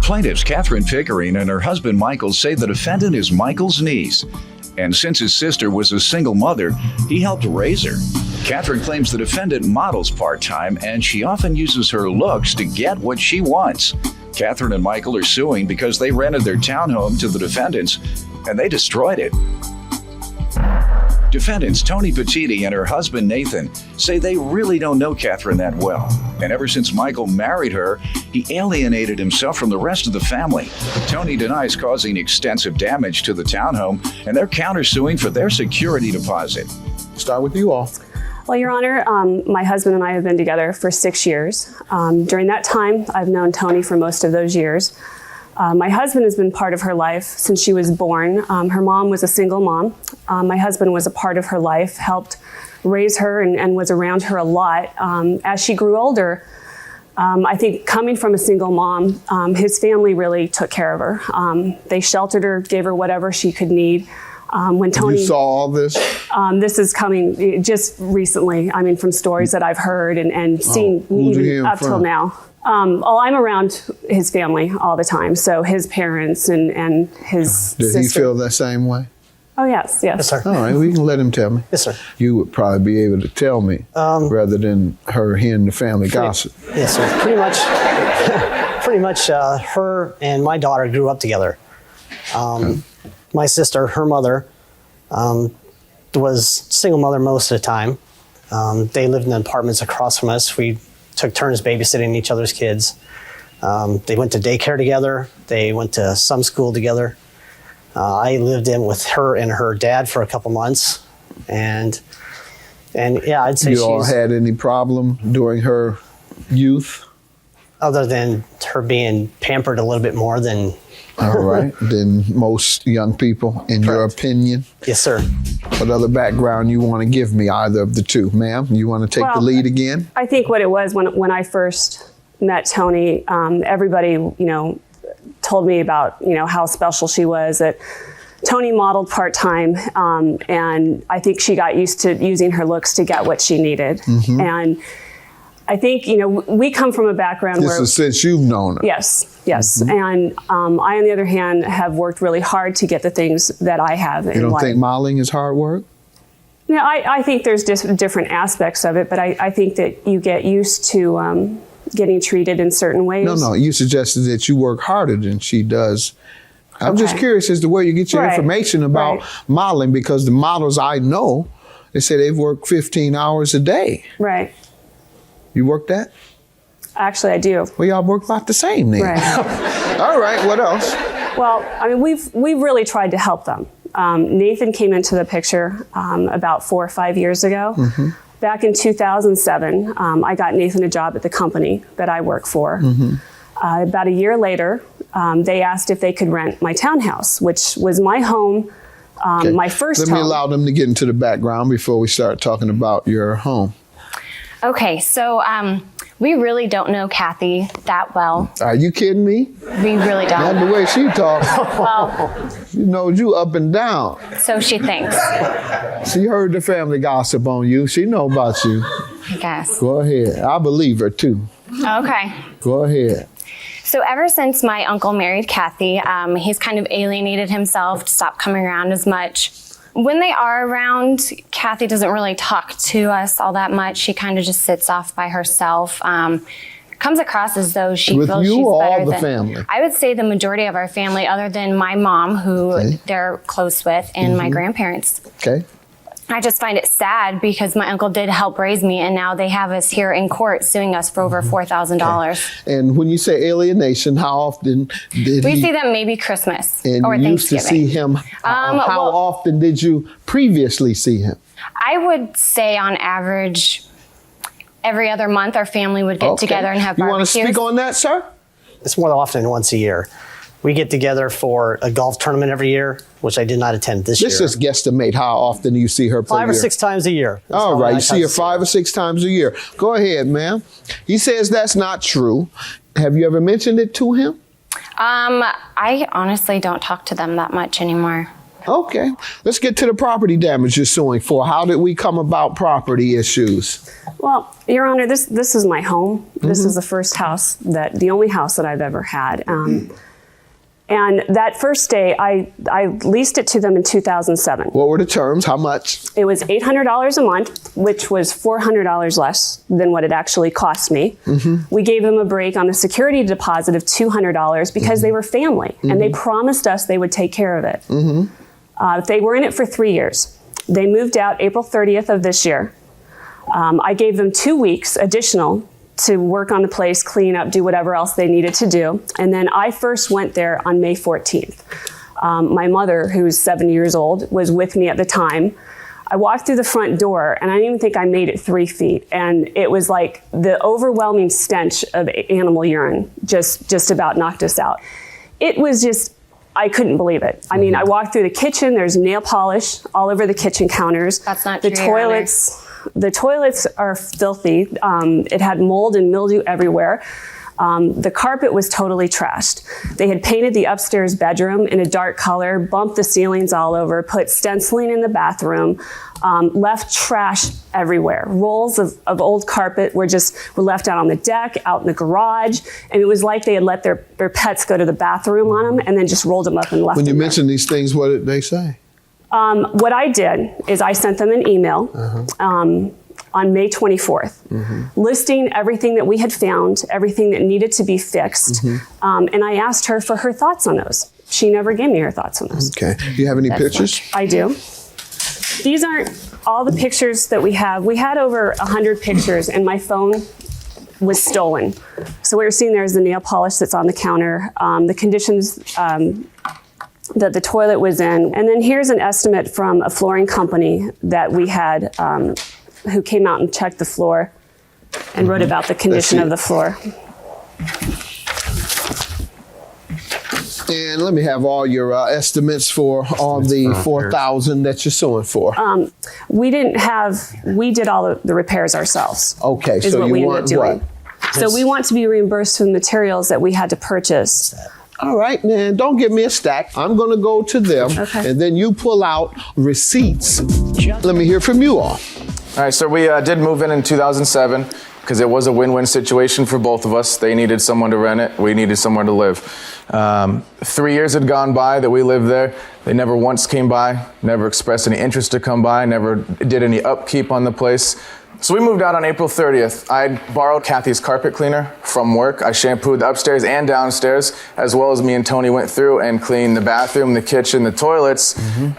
Plaintiffs Catherine Pickering and her husband Michael say the defendant is Michael's niece. And since his sister was a single mother, he helped raise her. Catherine claims the defendant models part-time and she often uses her looks to get what she wants. Catherine and Michael are suing because they rented their townhome to the defendants and they destroyed it. Defendants Tony Petiti and her husband Nathan say they really don't know Catherine that well. And ever since Michael married her, he alienated himself from the rest of the family. Tony denies causing extensive damage to the townhome, and they're countersuing for their security deposit. Start with you all. Well, Your Honor, my husband and I have been together for 6 years. During that time, I've known Tony for most of those years. My husband has been part of her life since she was born. Her mom was a single mom. My husband was a part of her life, helped raise her and was around her a lot. As she grew older, I think coming from a single mom, his family really took care of her. They sheltered her, gave her whatever she could need. When Tony, You saw all this? this is coming just recently, I mean, from stories that I've heard and seen even up till now. I'm around his family all the time, so his parents and his Did sister. he feel that same way? Oh, yes. Yes, sir. All right, we can let him tell me. Yes, sir. You would probably be able to tell me rather than her hearing the family gossip. Yes, sir. Pretty much, her and my daughter grew up together. My sister, her mother, was single mother most of the time. They lived in apartments across from us. We took turns babysitting each other's kids. They went to daycare together. They went to some school together. I lived in with her and her dad for a couple months, and yeah, I'd say You all had any problem during her youth? other than her being pampered a little bit more than. All right, than most young people, in your opinion? Yes, sir. What other background you want to give me, either of the two? Ma'am, you want to take the lead again? I think what it was when I first met Tony, everybody, told me about, how special she was. That Tony modeled part-time, and I think she got used to using her looks to get what she needed. Mm-hmm. And I think, we come from a background This is since you've known her. Yes. Mm-hmm. And I, on the other hand, have worked really hard to get the things that I have in life. You don't think modeling is hard work? I think there's just different aspects of it, but I think that you get used to getting treated in certain ways. No, you suggested that you work harder than she does. I'm just curious as to where you get your information about modeling, because the models I know, they say they've worked 15 hours a day. Right. You work that? Actually, I do. Well, y'all work about the same then. Right. All right, what else? Well, I mean, we've really tried to help them. Nathan came into the picture about 4 or 5 years ago. Mm-hmm. Back in 2007, I got Nathan a job at the company that I work for. Mm-hmm. About a year later, they asked if they could rent my townhouse, which was my home, my first home. Let me allow them to get into the background before we start talking about your home. Okay, so we really don't know Kathy that well. Are you kidding me? We really Not don't. the way she talks. Well, She knows you up and down. so she thinks, She heard the family gossip on you. She know about you. I guess. Go ahead. I believe her too. Okay. Go ahead. So ever since my uncle married Kathy, he's kind of alienated himself, stopped coming around as much. When they are around, Kathy doesn't really talk to us all that much. She kind of just sits off by herself. Comes across as though she With feels you she's or better all the than, family? I would say the majority of our family, other than my mom, who they're close with, and my grandparents. Okay. I just find it sad because my uncle did help raise me, and now they have us here in court suing us for over $4,000. And when you say alienation, how often did We he... see them maybe Christmas and or you used to Thanksgiving. see him, how often did you previously see him? I would say on average, every other month our family would get together and have You want barbecues. to speak on that, sir? It's more often than once a year. We get together for a golf tournament every year, which I did not attend this year. Let's just guesstimate how often you see her per year. 5 or 6 times a year. That's All how right, many you see her times 5 or 6 times a year. Go ahead, ma'am. He says that's not true. Have you ever mentioned it to him? I honestly don't talk to them that much anymore. Okay. Let's get to the property damage you're suing for. How did we come about property issues? Well, Your Honor, this is my home. This is the only house that I've ever had. And that first day, I leased it to them in 2007. What were the terms? How much? It was $800 a month, which was $400 less than what it actually cost me. We gave them a break on the security deposit of $200 because they were family, and they promised us they would take care of it. They were in it for 3 years. They moved out April 30th of this year. I gave them 2 weeks additional to work on the place, clean up, do whatever else they needed to do. And then I first went there on May 14th. My mother, who's 7 years old, was with me at the time. I walked through the front door and I didn't even think I made it 3 feet. And it was like the overwhelming stench of animal urine just about knocked us out. It was just, I couldn't believe it. I mean, I walked through the kitchen, there's nail polish all over the kitchen counters. That's not the true, Your Honor. The toilets are filthy. It had mold and mildew everywhere. The carpet was totally trashed. They had painted the upstairs bedroom in a dark color, bumped the ceilings all over, put stenciling in the bathroom, left trash everywhere. Rolls of old carpet were left out on the deck, out in the garage, and it was like they had let their pets go to the bathroom on them and then just rolled them up and left them. When you there. mentioned these things, what did they say? What I did is I sent them an email on May 24th, listing everything that we had found, everything that needed to be fixed, and I asked her for her thoughts on those. She never gave me her thoughts on those. Okay. Do you have any pictures? I do. These aren't all the pictures that we have. We had over 100 pictures, and my phone was stolen. So what you're seeing there is the nail polish that's on the counter, the conditions that the toilet was in. And then here's an estimate from a flooring company that we had who came out and checked the floor and wrote about the condition of the floor. And let me have all your estimates for all the $4,000 that you're suing for. We did all the repairs ourselves. Okay, is so what you we ended want up doing. what? So we want to be reimbursed for the materials that we had to purchase. All right, man, don't give me a stack. I'm going to go to them, and then you pull out receipts. Let me hear from you all. All right, so we did move in 2007 because it was a win-win situation for both of us. They needed someone to rent it. We needed somewhere to live. 3 years had gone by that we lived there. They never once came by, never expressed any interest to come by, never did any upkeep on the place. So we moved out on April 30th. I borrowed Kathy's carpet cleaner from work. I shampooed the upstairs and downstairs, as well as me and Tony went through and cleaned the bathroom, the kitchen, the toilets,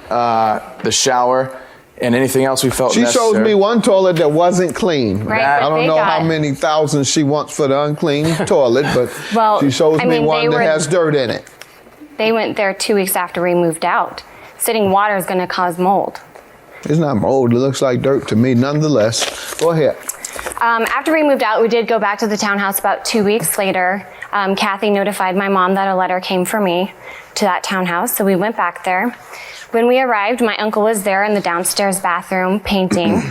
the shower, and anything else we felt necessary. She shows me one toilet that wasn't clean. Right, I but don't they know got- how many thousands she wants for the unclean toilet, but Well, she shows I me mean, one that has dirt in it. They went there 2 weeks after we moved out. Sitting water is going to cause mold. It's not mold. It looks like dirt to me. Nonetheless, go ahead. After we moved out, we did go back to the townhouse about 2 weeks later. Kathy notified my mom that a letter came for me to that townhouse, so we went back there. When we arrived, my uncle was there in the downstairs bathroom painting.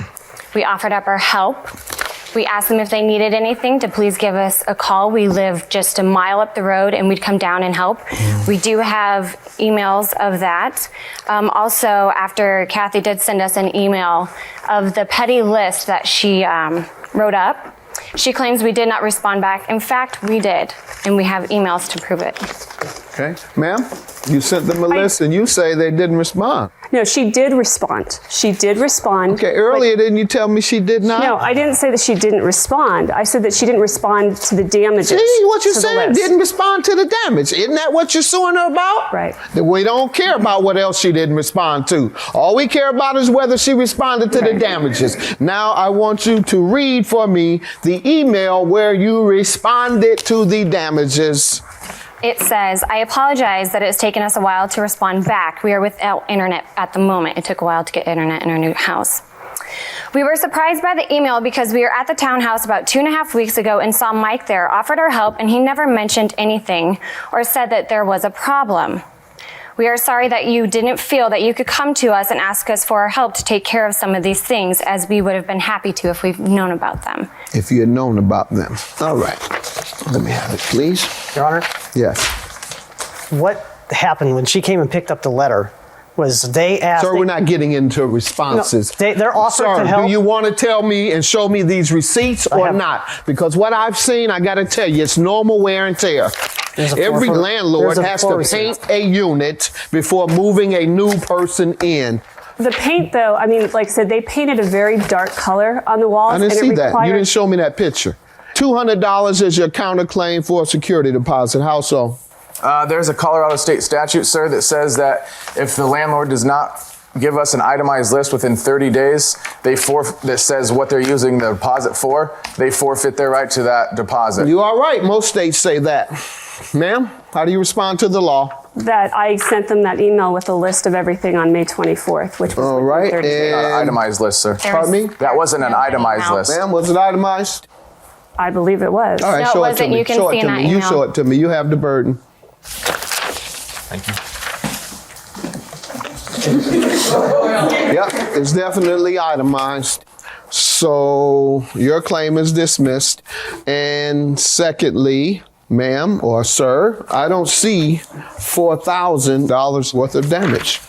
We offered up our help. We asked them if they needed anything to please give us a call. We live just a mile up the road and we'd come down and help. We do have emails of that. Also, after Kathy did send us an email of the petty list that she wrote up, she claims we did not respond back. In fact, we did, and we have emails to prove it. Okay. Ma'am, you sent them a list and you say they didn't respond. No, she did respond. She did respond. Okay, earlier didn't you tell me she did not? No, I didn't say that she didn't respond. I said that she didn't respond to the damages. See what you're to the saying? list. Didn't respond to the damage. Isn't that what you're suing her about? Right. That we don't care about what else she didn't respond to. All we care about is whether she responded to the damages. Now I want you to read for me the email where you responded to the damages. It says, I apologize that it has taken us a while to respond back. We are without internet at the moment. It took a while to get internet in our new house. We were surprised by the email because we were at the townhouse about 2.5 weeks ago and saw Mike there, offered our help, and he never mentioned anything or said that there was a problem. We are sorry that you didn't feel that you could come to us and ask us for our help to take care of some of these things, as we would have been happy to if we've known about them. If you had known about them. All right. Let me have it, please. Your Honor, Yes. what happened when she came and picked up the letter? was they asked. Sir, we're not getting into responses. No, they're offered Sir, to help. do you want to tell me and show me these receipts or not? Because what I've seen, I got to tell you, it's normal wear and tear. Every landlord has to paint a unit before moving a new person in. The paint, though, I mean, like I said, they painted a very dark color on the walls. I didn't and see it that. required- You didn't show me that picture. $200 is your counterclaim for a security deposit. How so? There's a Colorado state statute, sir, that says that if the landlord does not give us an itemized list within 30 days, that says what they're using the deposit for, they forfeit their right to that deposit. You are right. Most states say that. Ma'am, how do you respond to the law? That I sent them that email with a list of everything on May 24th, which was All within right, 30 days. Not an itemized list, sir. Pardon me? That wasn't an itemized No. list. Ma'am, was it itemized? I believe it was. All right, No, it show it to wasn't. me. You can Show see it in to that me. You email. show it to me. You have the burden. Thank you. Yep, it's definitely itemized. So your claim is dismissed. And secondly, ma'am or sir, I don't see $4,000 worth of damage.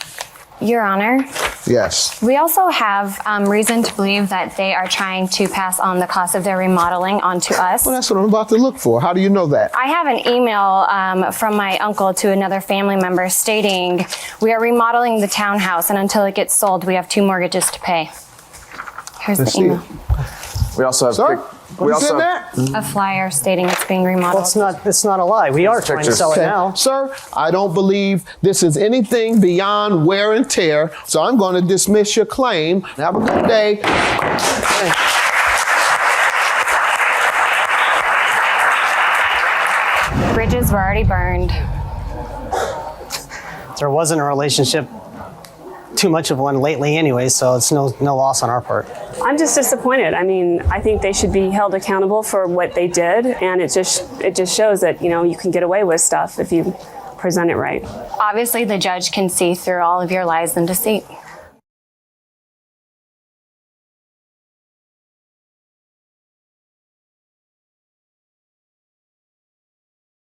Your Honor, Yes. we also have reason to believe that they are trying to pass on the cost of their remodeling onto us. Well, that's what I'm about to look for. How do you know that? I have an email from my uncle to another family member stating, we are remodeling the townhouse and until it gets sold, we have 2 mortgages to pay. Here's Let's the see email. it. We also have Sir, we what's in also there? A flyer stating it's being remodeled. Well, it's not a lie. We are trying to pictures. sell it Okay. now. Sir, I don't believe this is anything beyond wear and tear, so I'm going to dismiss your claim. Have a good day. Bridges were already burned. There wasn't a relationship, too much of one lately anyway, so it's no loss on our part. I'm just disappointed. I mean, I think they should be held accountable for what they did, and it just shows that, you know, you can get away with stuff if you present it right. Obviously, the judge can see through all of your lies and deceit.